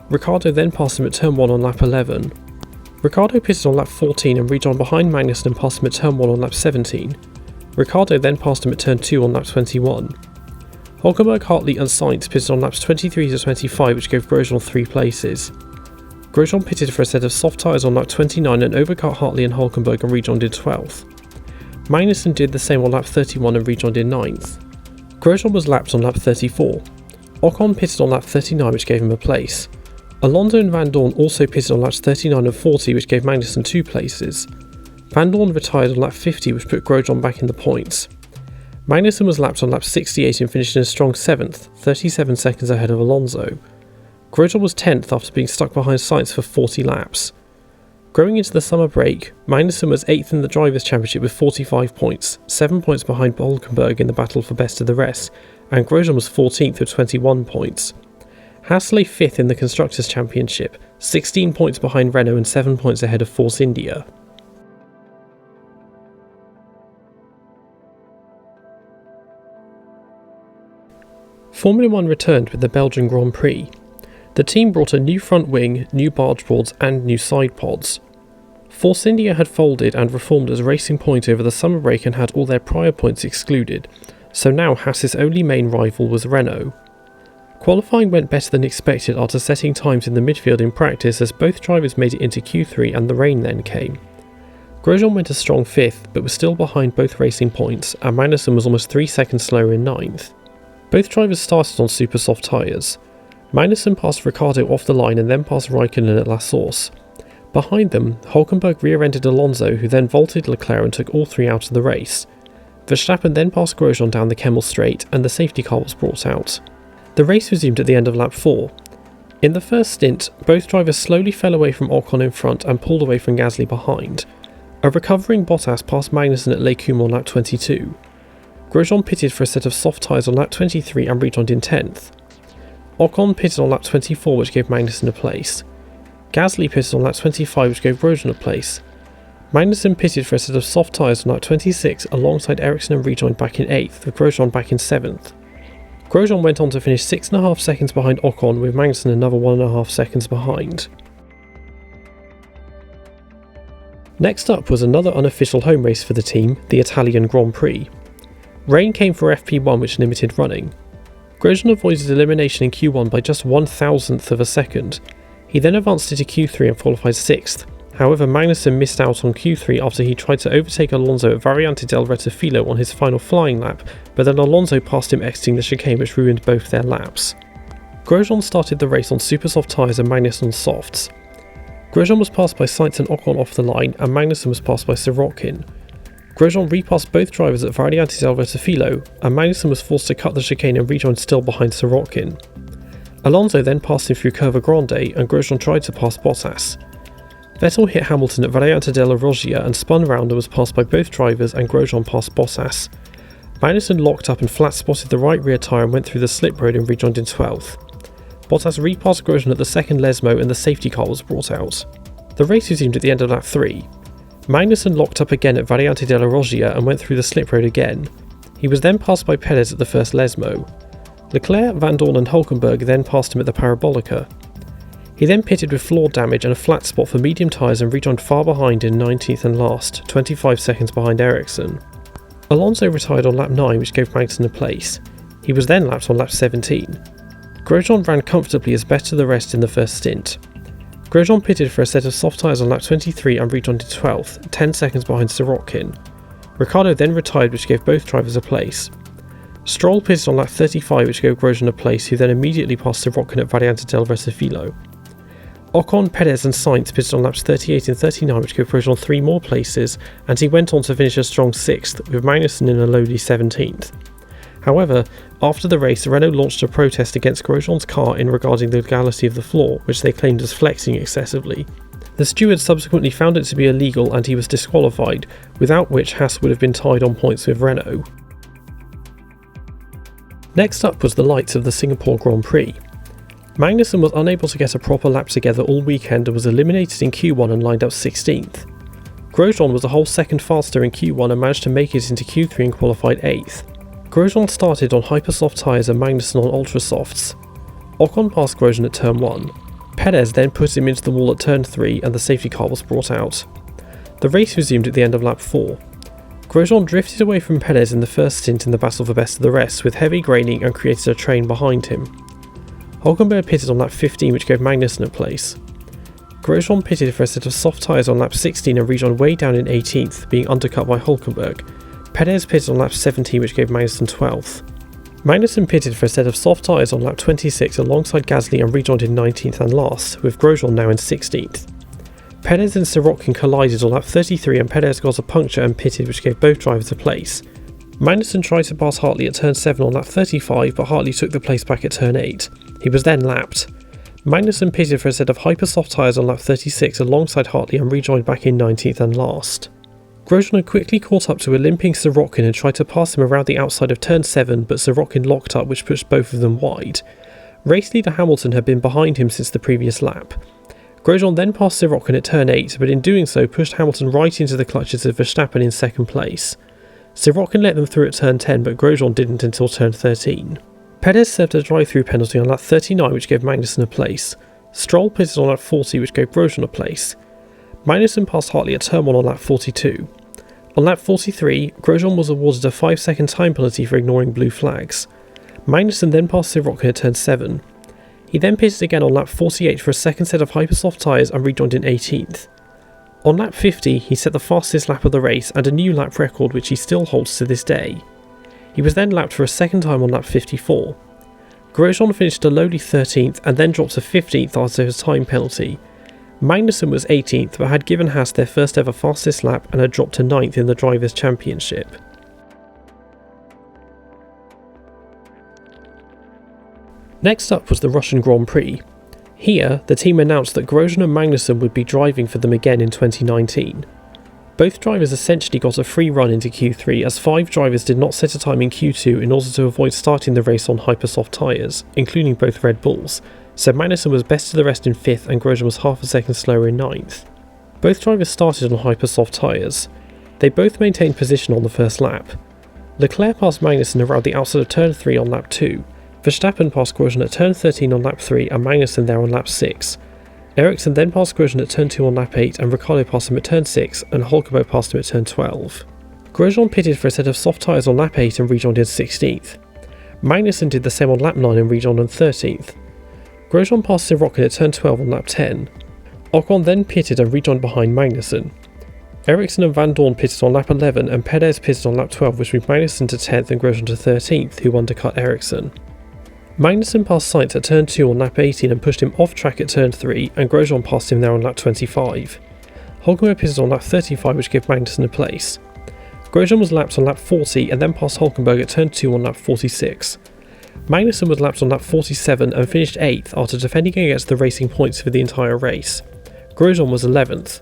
[SPEAKER 1] Ricciardo then passed him at turn 1 on lap 11. Ricciardo pitted on lap 14 and rejoined behind Magnussen and passed him at turn 1 on lap 17. Ricciardo then passed him at turn 2 on lap 21. Hülkenberg, Hartley and Sainz pitted on laps 23 to 25, which gave Grosjean 3 places. Grosjean pitted for a set of soft tyres on lap 29 and overcut Hartley and Hülkenberg and rejoined in 12th. Magnussen did the same on lap 31 and rejoined in 9th. Grosjean was lapped on lap 34. Ocon pitted on lap 39, which gave him a place. Alonso and Van Dorn also pitted on laps 39 and 40, which gave Magnussen 2 places. Van Dorn retired on lap 50, which put Grosjean back in the points. Magnussen was lapped on lap 68 and finished in a strong 7th, 37 seconds ahead of Alonso. Grosjean was 10th after being stuck behind Sainz for 40 laps. Going into the summer break, Magnussen was 8th in the Drivers' Championship with 45 points, 7 points behind Hülkenberg in the battle for best of the rest, and Grosjean was 14th with 21 points. Haas lay 5th in the Constructors' Championship, 16 points behind Renault and 7 points ahead of Force India. Formula 1 returned with the Belgian Grand Prix. The team brought a new front wing, new barge boards and new side pods. Force India had folded and reformed as Racing Point over the summer break and had all their prior points excluded, so now Haas's only main rival was Renault. Qualifying went better than expected after setting times in the midfield in practice as both drivers made it into Q3 and the rain then came. Grosjean went a strong 5th but was still behind both Racing Points, and Magnussen was almost 3 seconds slower in 9th. Both drivers started on super soft tyres. Magnussen passed Ricciardo off the line and then passed Raikkonen at La Source. Behind them, Hülkenberg rear-ended Alonso, who then vaulted Leclerc and took all 3 out of the race. Verstappen then passed Grosjean down the Kemmel Straight and the safety car was brought out. The race resumed at the end of lap 4. In the first stint, both drivers slowly fell away from Ocon in front and pulled away from Gasly behind. A recovering Bottas passed Magnussen at Les Combes on lap 22. Grosjean pitted for a set of soft tyres on lap 23 and rejoined in 10th. Ocon pitted on lap 24, which gave Magnussen a place. Gasly pitted on lap 25, which gave Grosjean a place. Magnussen pitted for a set of soft tyres on lap 26 alongside Ericsson and rejoined back in 8th, with Grosjean back in 7th. Grosjean went on to finish 6.5 seconds behind Ocon, with Magnussen another 1.5 seconds behind. Next up was another unofficial home race for the team, the Italian Grand Prix. Rain came for FP1, which limited running. Grosjean avoided elimination in Q1 by just 1,000th of a second. He then advanced into Q3 and qualified 6th. However, Magnussen missed out on Q3 after he tried to overtake Alonso at Variante del Rettifilo on his final flying lap, but then Alonso passed him exiting the chicane, which ruined both their laps. Grosjean started the race on super soft tyres and Magnussen on softs. Grosjean was passed by Sainz and Ocon off the line, and Magnussen was passed by Sirotkin. Grosjean repassed both drivers at Variante del Rettifilo, and Magnussen was forced to cut the chicane and rejoined still behind Sirotkin. Alonso then passed him through Curva Grande, and Grosjean tried to pass Bottas. Vettel hit Hamilton at Variante della Roggia and spun round and was passed by both drivers, and Grosjean passed Bottas. Magnussen locked up and flat spotted the right rear tyre and went through the slip road and rejoined in 12th. Bottas repassed Grosjean at the second Lesmo and the safety car was brought out. The race resumed at the end of lap 3. Magnussen locked up again at Variante della Roggia and went through the slip road again. He was then passed by Perez at the first Lesmo. Leclerc, Van Dorn and Hülkenberg then passed him at the Parabolica. He then pitted with floor damage and a flat spot for medium tyres and rejoined far behind in 19th and last, 25 seconds behind Ericsson. Alonso retired on lap 9, which gave Magnussen a place. He was then lapped on lap 17. Grosjean ran comfortably as best of the rest in the first stint. Grosjean pitted for a set of soft tyres on lap 23 and rejoined in 12th, 10 seconds behind Sirotkin. Ricciardo then retired, which gave both drivers a place. Stroll pitted on lap 35, which gave Grosjean a place, who then immediately passed Sirotkin at Variante del Rettifilo. Ocon, Perez and Sainz pitted on laps 38 and 39, which gave Grosjean 3 more places, and he went on to finish a strong 6th, with Magnussen in a lowly 17th. However, after the race, Renault launched a protest against Grosjean's car in regarding the legality of the floor, which they claimed as flexing excessively. The steward subsequently found it to be illegal and he was disqualified, without which Haas would have been tied on points with Renault. Next up was the lights of the Singapore Grand Prix. Magnussen was unable to get a proper lap together all weekend and was eliminated in Q1 and lined up 16th. Grosjean was a whole second faster in Q1 and managed to make it into Q3 and qualified 8th. Grosjean started on hypersoft tyres and Magnussen on ultrasofts. Ocon passed Grosjean at turn 1. Perez then put him into the wall at turn 3 and the safety car was brought out. The race resumed at the end of lap 4. Grosjean drifted away from Perez in the first stint in the battle for best of the rest with heavy graining and created a train behind him. Hulkenberg pitted on lap 15 which gave Magnussen a place. Grosjean pitted for a set of soft tyres on lap 16 and rejoined way down in 18th, being undercut by Hulkenberg. Perez pitted on lap 17 which gave Magnussen 12th. Magnussen pitted for a set of soft tyres on lap 26 alongside Gasly and rejoined in 19th and last, with Grosjean now in 16th. Perez and Sirotkin collided on lap 33 and Perez got a puncture and pitted which gave both drivers a place. Magnussen tried to pass Hartley at turn 7 on lap 35 but Hartley took the place back at turn 8. He was then lapped. Magnussen pitted for a set of hyper-soft tyres on lap 36 alongside Hartley and rejoined back in 19th and last. Grosjean had quickly caught up to a limping Sirotkin and tried to pass him around the outside of turn 7 but Sirotkin locked up which pushed both of them wide. Race leader Hamilton had been behind him since the previous lap. Grosjean then passed Sirotkin at turn 8 but in doing so pushed Hamilton right into the clutches of Verstappen in second place. Sirotkin let them through at turn 10 but Grosjean didn't until turn 13. Perez served a drive-through penalty on lap 39 which gave Magnussen a place. Stroll pitted on lap 40 which gave Grosjean a place. Magnussen passed Hartley at turn 1 on lap 42. On lap 43, Grosjean was awarded a 5-second time penalty for ignoring blue flags. Magnussen then passed Sirotkin at turn 7. He then pitted again on lap 48 for a second set of hypersoft tyres and rejoined in 18th. On lap 50, he set the fastest lap of the race and a new lap record which he still holds to this day. He was then lapped for a second time on lap 54. Grosjean finished a lowly 13th and then dropped to 15th after his time penalty. Magnussen was 18th but had given Haas their first ever fastest lap and had dropped to 9th in the Drivers' Championship. Next up was the Russian Grand Prix. Here, the team announced that Grosjean and Magnussen would be driving for them again in 2019. Both drivers essentially got a free run into Q3 as 5 drivers did not set a time in Q2 in order to avoid starting the race on hypersoft tyres, including both Red Bulls, so Magnussen was best of the rest in 5th and Grosjean was half a second slower in 9th. Both drivers started on hypersoft tyres. They both maintained position on the first lap. Leclerc passed Magnussen around the outside of turn 3 on lap 2. Verstappen passed Grosjean at turn 13 on lap 3 and Magnussen there on lap 6. Ericsson then passed Grosjean at turn 2 on lap 8 and Ricciardo passed him at turn 6 and Hulkenberg passed him at turn 12. Grosjean pitted for a set of soft tyres on lap 8 and rejoined in 16th. Magnussen did the same on lap 9 and rejoined on 13th. Grosjean passed Sirotkin at turn 12 on lap 10. Ocon then pitted and rejoined behind Magnussen. Ericsson and Van Dorn pitted on lap 11 and Perez pitted on lap 12 which moved Magnussen to 10th and Grosjean to 13th, who undercut Ericsson. Magnussen passed Sainz at turn 2 on lap 18 and pushed him off track at turn 3 and Grosjean passed him there on lap 25. Hulkenberg pitted on lap 35 which gave Magnussen a place. Grosjean was lapped on lap 40 and then passed Hulkenberg at turn 2 on lap 46. Magnussen was lapped on lap 47 and finished 8th after defending against the racing points for the entire race. Grosjean was 11th.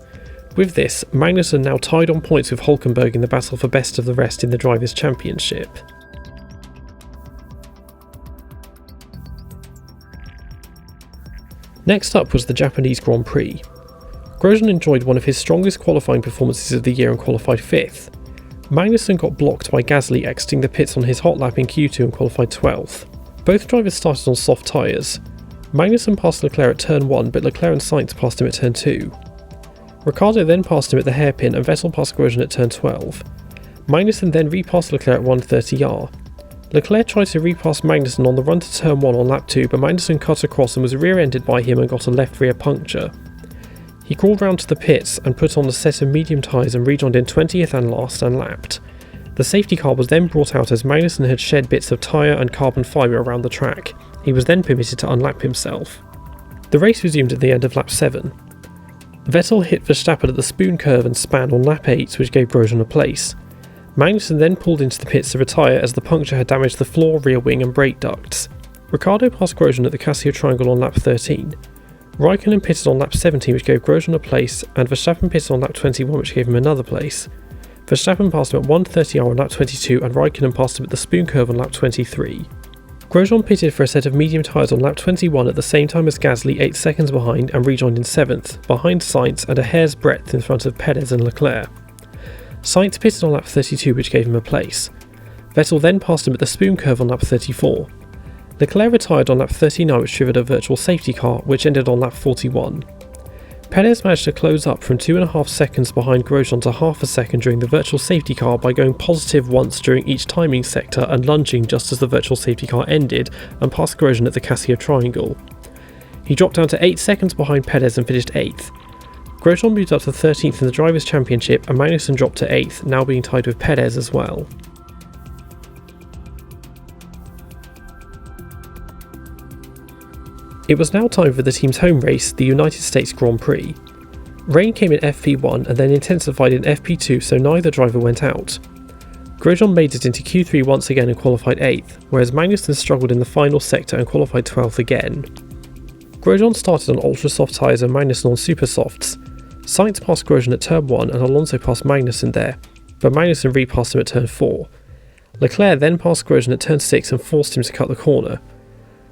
[SPEAKER 1] With this, Magnussen now tied on points with Hulkenberg in the battle for best of the rest in the Drivers' Championship. Next up was the Japanese Grand Prix. Grosjean enjoyed one of his strongest qualifying performances of the year and qualified 5th. Magnussen got blocked by Gasly exiting the pits on his hot lap in Q2 and qualified 12th. Both drivers started on soft tyres. Magnussen passed Leclerc at turn 1 but Leclerc and Sainz passed him at turn 2. Ricciardo then passed him at the hairpin and Vettel passed Grosjean at turn 12. Magnussen then repassed Leclerc at 130R. Leclerc tried to repass Magnussen on the run to turn 1 on lap 2 but Magnussen cut across and was rear-ended by him and got a left rear puncture. He crawled round to the pits and put on a set of medium tyres and rejoined in 20th and last and lapped. The safety car was then brought out as Magnussen had shed bits of tyre and carbon fibre around the track. He was then permitted to unlap himself. The race resumed at the end of lap 7. Vettel hit Verstappen at the spoon curve and span on lap 8 which gave Grosjean a place. Magnussen then pulled into the pits to retire as the puncture had damaged the floor, rear wing and brake ducts. Ricciardo passed Grosjean at the Casio Triangle on lap 13. Raikkonen pitted on lap 17 which gave Grosjean a place and Verstappen pitted on lap 21 which gave him another place. Verstappen passed him at 130R on lap 22 and Raikkonen passed him at the spoon curve on lap 23. Grosjean pitted for a set of medium tyres on lap 21 at the same time as Gasly, 8 seconds behind, and rejoined in 7th, behind Sainz and a hair's breadth in front of Perez and Leclerc. Sainz pitted on lap 32, which gave him a place. Vettel then passed him at the spoon curve on lap 34. Leclerc retired on lap 39, which triggered a virtual safety car, which ended on lap 41. Perez managed to close up from 2.5 seconds behind Grosjean to half a second during the virtual safety car by going positive once during each timing sector and lunging just as the virtual safety car ended and passed Grosjean at the Casio triangle. He dropped down to 8 seconds behind Perez and finished 8th. Grosjean moved up to 13th in the Drivers' Championship and Magnussen dropped to 8th, now being tied with Perez as well. It was now time for the team's home race, the United States Grand Prix. Rain came in FP1 and then intensified in FP2, so neither driver went out. Grosjean made it into Q3 once again and qualified 8th, whereas Magnussen struggled in the final sector and qualified 12th again. Grosjean started on ultra soft tyres and Magnussen on super softs. Sainz passed Grosjean at turn 1 and Alonso passed Magnussen there, but Magnussen repassed him at turn 4. Leclerc then passed Grosjean at turn 6 and forced him to cut the corner.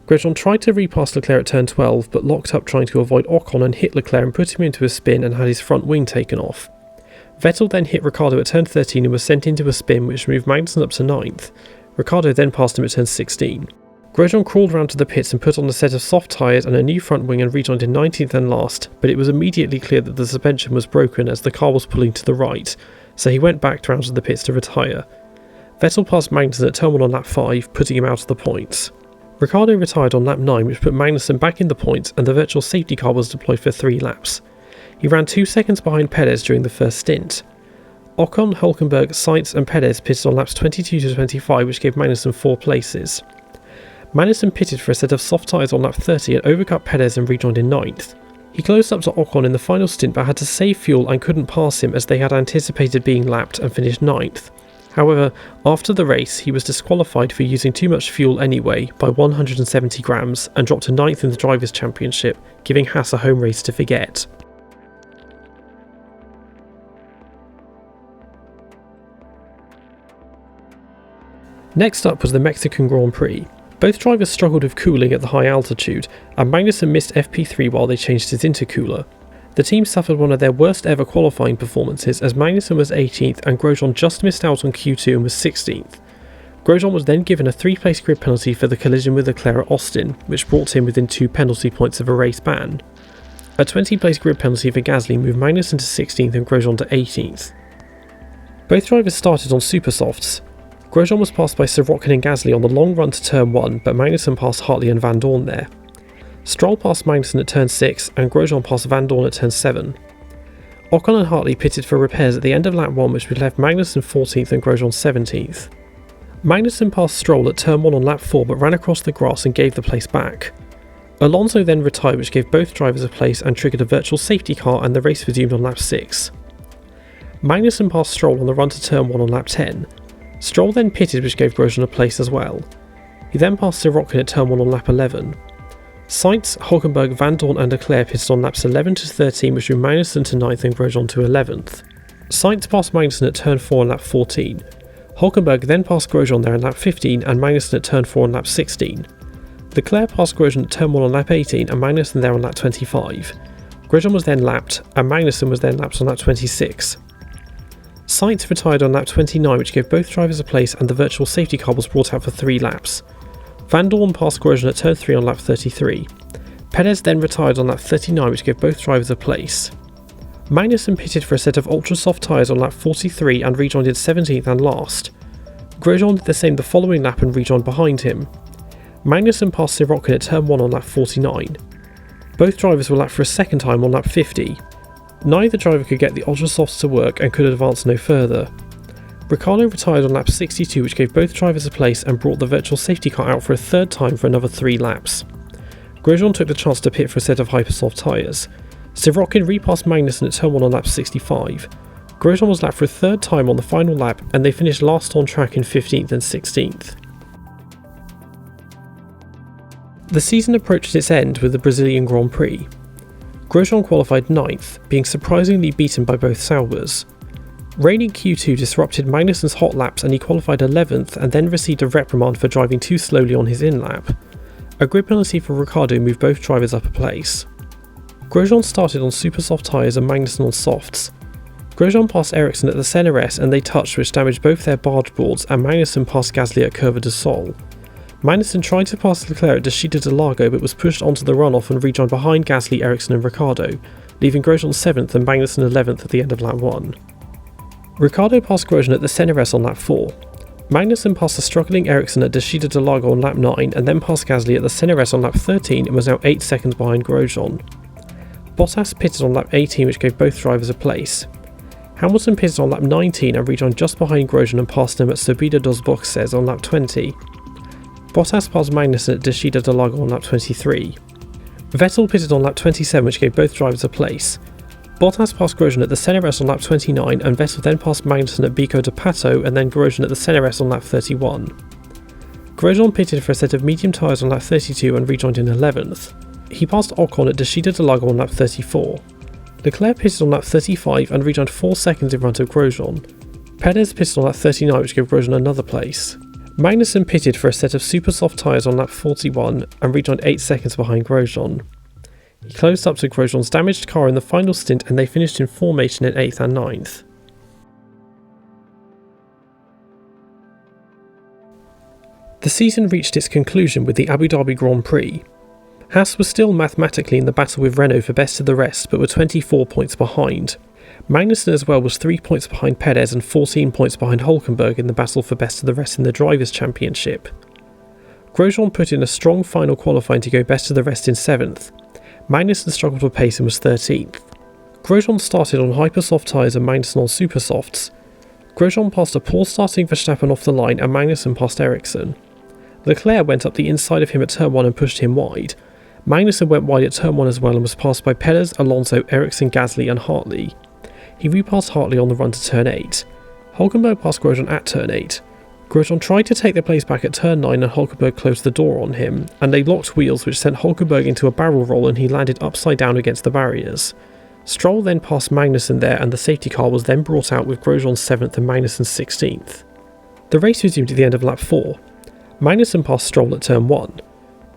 [SPEAKER 1] Grosjean tried to repass Leclerc at turn 12 but locked up trying to avoid Ocon and hit Leclerc and put him into a spin and had his front wing taken off. Vettel then hit Ricciardo at turn 13 and was sent into a spin which moved Magnussen up to 9th. Ricciardo then passed him at turn 16. Grosjean crawled round to the pits and put on a set of soft tyres and a new front wing and rejoined in 19th and last, but it was immediately clear that the suspension was broken as the car was pulling to the right, so he went back round to the pits to retire. Vettel passed Magnussen at turn 1 on lap 5, putting him out of the points. Ricciardo retired on lap 9, which put Magnussen back in the points, and the virtual safety car was deployed for 3 laps. He ran 2 seconds behind Perez during the first stint. Ocon, Hülkenberg, Sainz and Perez pitted on laps 22 to 25, which gave Magnussen 4 places. Magnussen pitted for a set of soft tyres on lap 30 and overcut Perez and rejoined in 9th. He closed up to Ocon in the final stint but had to save fuel and couldn't pass him as they had anticipated being lapped and finished 9th. However, after the race, he was disqualified for using too much fuel anyway by 170 grams and dropped to 9th in the Drivers' Championship, giving Haas a home race to forget. Next up was the Mexican Grand Prix. Both drivers struggled with cooling at the high altitude, and Magnussen missed FP3 while they changed his intercooler. The team suffered one of their worst ever qualifying performances as Magnussen was 18th and Grosjean just missed out on Q2 and was 16th. Grosjean was then given a 3-place grid penalty for the collision with Leclerc at Austin, which brought him within 2 penalty points of a race ban. A 20-place grid penalty for Gasly moved Magnussen to 16th and Grosjean to 18th. Both drivers started on super softs. Grosjean was passed by Sirotkin and Gasly on the long run to turn 1, but Magnussen passed Hartley and Van Dorn there. Stroll passed Magnussen at turn 6 and Grosjean passed Van Dorn at turn 7. Ocon and Hartley pitted for repairs at the end of lap 1, which would left Magnussen 14th and Grosjean 17th. Magnussen passed Stroll at turn 1 on lap 4 but ran across the grass and gave the place back. Alonso then retired, which gave both drivers a place and triggered a virtual safety car, and the race resumed on lap 6. Magnussen passed Stroll on the run to turn 1 on lap 10. Stroll then pitted, which gave Grosjean a place as well. He then passed Sirotkin at turn 1 on lap 11. Sainz, Hülkenberg, Van Dorn and Leclerc pitted on laps 11 to 13, which moved Magnussen to 9th and Grosjean to 11th. Sainz passed Magnussen at turn 4 on lap 14. Hülkenberg then passed Grosjean there on lap 15 and Magnussen at turn 4 on lap 16. Leclerc passed Grosjean at turn 1 on lap 18 and Magnussen there on lap 25. Grosjean was then lapped and Magnussen was then lapped on lap 26. Sainz retired on lap 29, which gave both drivers a place, and the virtual safety car was brought out for 3 laps. Van Dorn passed Grosjean at turn 3 on lap 33. Perez then retired on lap 39, which gave both drivers a place. Magnussen pitted for a set of ultra soft tyres on lap 43 and rejoined in 17th and last. Grosjean did the same the following lap and rejoined behind him. Magnussen passed Sirotkin at turn 1 on lap 49. Both drivers were lapped for a second time on lap 50. Neither driver could get the ultra softs to work and could advance no further. Ricciardo retired on lap 62, which gave both drivers a place and brought the virtual safety car out for a third time for another 3 laps. Grosjean took the chance to pit for a set of hypersoft tyres. Sirotkin repassed Magnussen at turn 1 on lap 65. Grosjean was lapped for a third time on the final lap and they finished last on track in 15th and 16th. The season approached its end with the Brazilian Grand Prix. Grosjean qualified 9th, being surprisingly beaten by both Saubers. Rain in Q2 disrupted Magnussen's hot laps and he qualified 11th and then received a reprimand for driving too slowly on his in-lap. A grid penalty for Ricciardo moved both drivers up a place. Grosjean started on super soft tyres and Magnussen on softs. Grosjean passed Ericsson at the CNRS and they touched, which damaged both their barge boards, and Magnussen passed Gasly at Curva de Sol. Magnussen tried to pass Leclerc at Descida de Largo but was pushed onto the runoff and rejoined behind Gasly, Ericsson and Ricciardo, leaving Grosjean 7th and Magnussen 11th at the end of lap 1. Ricciardo passed Grosjean at the CNRS on lap 4. Magnussen passed the struggling Ericsson at Descida de Largo on lap 9 and then passed Gasly at the CNRS on lap 13 and was now 8 seconds behind Grosjean. Bottas pitted on lap 18, which gave both drivers a place. Hamilton pitted on lap 19 and rejoined just behind Grosjean and passed him at Subida dos Boxes on lap 20. Bottas passed Magnussen at Descida de Largo on lap 23. Vettel pitted on lap 27, which gave both drivers a place. Bottas passed Grosjean at the CNRS on lap 29 and Vettel then passed Magnussen at Bico de Pato and then Grosjean at the CNRS on lap 31. Grosjean pitted for a set of medium tyres on lap 32 and rejoined in 11th. He passed Ocon at Descida de Largo on lap 34. Leclerc pitted on lap 35 and rejoined 4 seconds in front of Grosjean. Perez pitted on lap 39, which gave Grosjean another place. Magnussen pitted for a set of super soft tyres on lap 41 and rejoined 8 seconds behind Grosjean. He closed up to Grosjean's damaged car in the final stint and they finished in formation in 8th and 9th. The season reached its conclusion with the Abu Dhabi Grand Prix. Haas was still mathematically in the battle with Renault for best of the rest but were 24 points behind. Magnussen as well was 3 points behind Perez and 14 points behind Hülkenberg in the battle for best of the rest in the Drivers' Championship. Grosjean put in a strong final qualifying to go best of the rest in 7th. Magnussen struggled for pace and was 13th. Grosjean started on hyper soft tyres and Magnussen on super softs. Grosjean passed a poor starting Verstappen off the line and Magnussen passed Ericsson. Leclerc went up the inside of him at turn 1 and pushed him wide. Magnussen went wide at turn 1 as well and was passed by Perez, Alonso, Ericsson, Gasly and Hartley. He repassed Hartley on the run to turn 8. Hülkenberg passed Grosjean at turn 8. Grosjean tried to take their place back at turn 9 and Hülkenberg closed the door on him, and they locked wheels which sent Hülkenberg into a barrel roll and he landed upside down against the barriers. Stroll then passed Magnussen there and the safety car was then brought out with Grosjean 7th and Magnussen 16th. The race resumed at the end of lap 4. Magnussen passed Stroll at turn 1.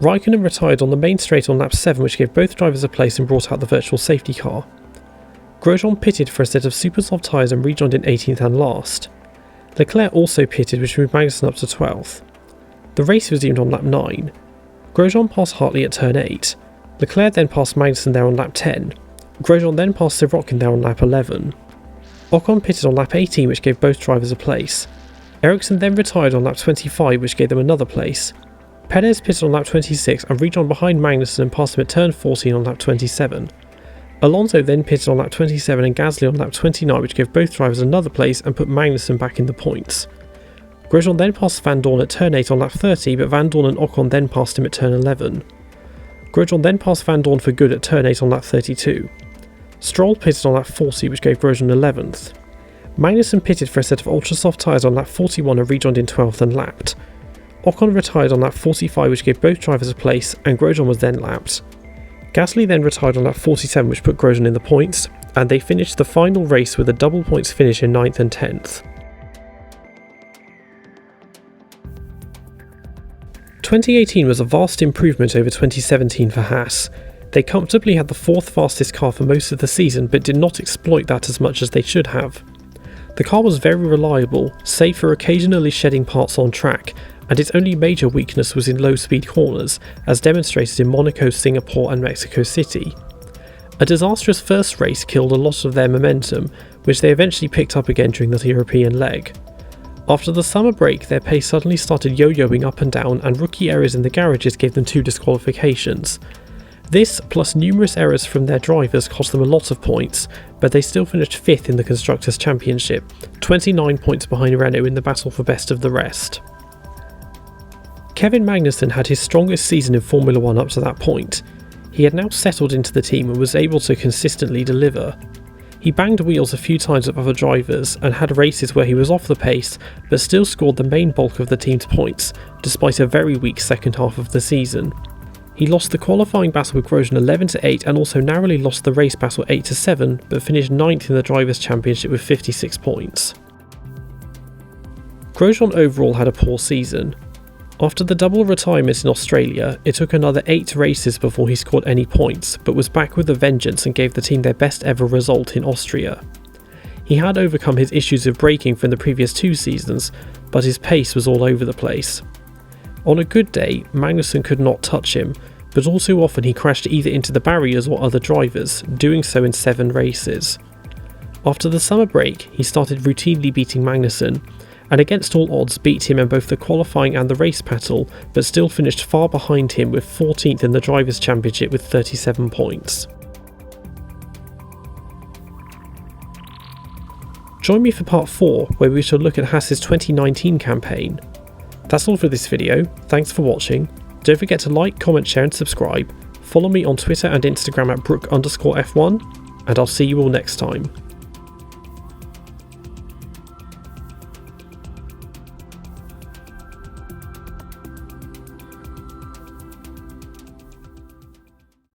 [SPEAKER 1] Raikkonen retired on the main straight on lap 7, which gave both drivers a place and brought out the virtual safety car. Grosjean pitted for a set of super soft tyres and rejoined in 18th and last. Leclerc also pitted, which moved Magnussen up to 12th. The race resumed on lap 9. Grosjean passed Hartley at turn 8. Leclerc then passed Magnussen there on lap 10. Grosjean then passed Sirotkin there on lap 11. Ocon pitted on lap 18, which gave both drivers a place. Ericsson then retired on lap 25, which gave them another place. Perez pitted on lap 26 and rejoined behind Magnussen and passed him at turn 14 on lap 27. Alonso then pitted on lap 27 and Gasly on lap 29, which gave both drivers another place and put Magnussen back in the points. Grosjean then passed Van Dorn at turn 8 on lap 30, but Van Dorn and Ocon then passed him at turn 11. Grosjean then passed Van Dorn for good at turn 8 on lap 32. Stroll pitted on lap 40, which gave Grosjean 11th. Magnussen pitted for a set of ultra soft tyres on lap 41 and rejoined in 12th and lapped. Ocon retired on lap 45, which gave both drivers a place, and Grosjean was then lapped. Gasly then retired on lap 47, which put Grosjean in the points, and they finished the final race with a double points finish in 9th and 10th. 2018 was a vast improvement over 2017 for Haas. They comfortably had the 4th fastest car for most of the season, but did not exploit that as much as they should have. The car was very reliable, save for occasionally shedding parts on track, and its only major weakness was in low-speed corners, as demonstrated in Monaco, Singapore and Mexico City. A disastrous first race killed a lot of their momentum, which they eventually picked up again during the European leg. After the summer break, their pace suddenly started yo-yoing up and down, and rookie errors in the garages gave them 2 disqualifications. This, plus numerous errors from their drivers, cost them a lot of points, but they still finished 5th in the Constructors' Championship, 29 points behind Renault in the battle for best of the rest. Kevin Magnussen had his strongest season in Formula 1 up to that point. He had now settled into the team and was able to consistently deliver. He banged wheels a few times at other drivers and had races where he was off the pace, but still scored the main bulk of the team's points, despite a very weak second half of the season. He lost the qualifying battle with Grosjean 11-8 and also narrowly lost the race battle 8-7, but finished 9th in the Drivers' Championship with 56 points. Grosjean overall had a poor season. After the double retirement in Australia, it took another 8 races before he scored any points, but was back with a vengeance and gave the team their best ever result in Austria. He had overcome his issues with braking from the previous 2 seasons, but his pace was all over the place. On a good day, Magnussen could not touch him, but all too often he crashed either into the barriers or other drivers, doing so in 7 races. After the summer break, he started routinely beating Magnussen, and against all odds beat him in both the qualifying and the race battle, but still finished far behind him with 14th in the Drivers' Championship with 37 points. Join me for part 4, where we shall look at Haas's 2019 campaign. That's all for this video, thanks for watching. Don't forget to like, comment, share and subscribe. Follow me on Twitter and Instagram at Brook_F1, and I'll see you all next time.